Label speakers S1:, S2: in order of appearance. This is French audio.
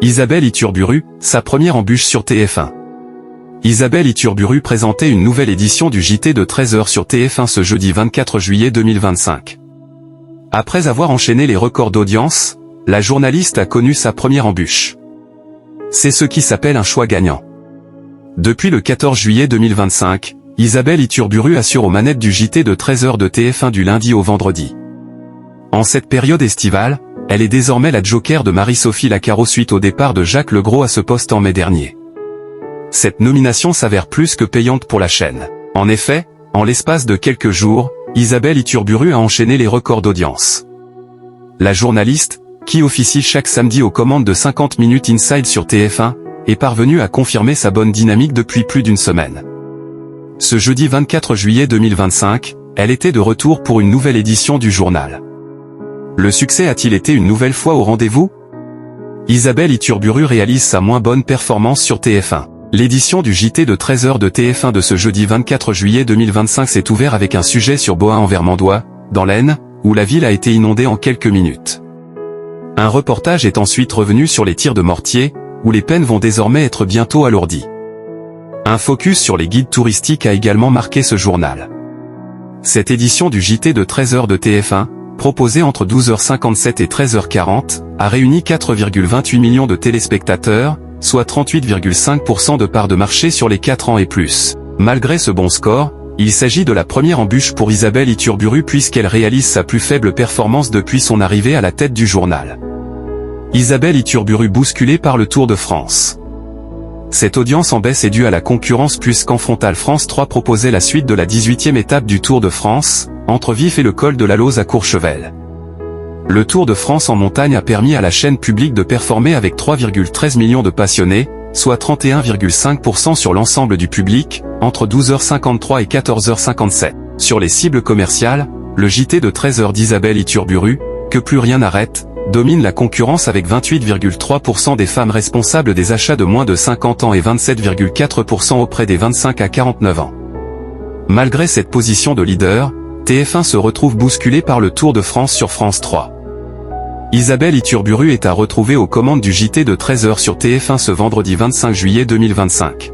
S1: Isabelle Iturburu, sa première embûche sur TF1. Isabelle Iturburu présentait une nouvelle édition du JT de 13h sur TF1 ce jeudi 24 juillet 2025. Après avoir enchaîné les records d'audience, la journaliste a connu sa première embûche. C'est ce qui s'appelle un choix gagnant. Depuis le 14 juillet 2025, Isabelle Iturburu assure aux manettes du JT de 13h de TF1 du lundi au vendredi. En cette période estivale, elle est désormais la joker de Marie-Sophie Lacaro suite au départ de Jacques Legros à ce poste en mai dernier. Cette nomination s'avère plus que payante pour la chaîne. En effet, en l'espace de quelques jours, Isabelle Iturburu a enchaîné les records d'audience. La journaliste, qui officie chaque samedi aux commandes de 50 minutes Inside sur TF1, est parvenue à confirmer sa bonne dynamique depuis plus d'une semaine. Ce jeudi 24 juillet 2025, elle était de retour pour une nouvelle édition du journal. Le succès a-t-il été une nouvelle fois au rendez-vous? Isabelle Iturburu réalise sa moins bonne performance sur TF1. L'édition du JT de 13h de TF1 de ce jeudi 24 juillet 2025 s'est ouverte avec un sujet sur Bohain-en-Vermandois, dans l'Aisne, où la ville a été inondée en quelques minutes. Un reportage est ensuite revenu sur les tirs de mortier, où les peines vont désormais être bientôt alourdies. Un focus sur les guides touristiques a également marqué ce journal. Cette édition du JT de 13h de TF1, proposée entre 12h57 et 13h40, a réuni 4,28 millions de téléspectateurs, soit 38,5% de part de marché sur les 4 ans et plus. Malgré ce bon score, il s'agit de la première embûche pour Isabelle Iturburu puisqu'elle réalise sa plus faible performance depuis son arrivée à la tête du journal. Isabelle Iturburu bousculée par le Tour de France. Cette audience en baisse est due à la concurrence puisqu'en frontal France 3 proposait la suite de la 18e étape du Tour de France, entre Vif et le col de la Lose à Courchevel. Le Tour de France en montagne a permis à la chaîne publique de performer avec 3,13 millions de passionnés, soit 31,5% sur l'ensemble du public, entre 12h53 et 14h57. Sur les cibles commerciales, le JT de 13h d'Isabelle Iturburu, que plus rien n'arrête, domine la concurrence avec 28,3% des femmes responsables des achats de moins de 50 ans et 27,4% auprès des 25 à 49 ans. Malgré cette position de leader, TF1 se retrouve bousculé par le Tour de France sur France 3. Isabelle Iturburu est à retrouver aux commandes du JT de 13h sur TF1 ce vendredi 25 juillet 2025.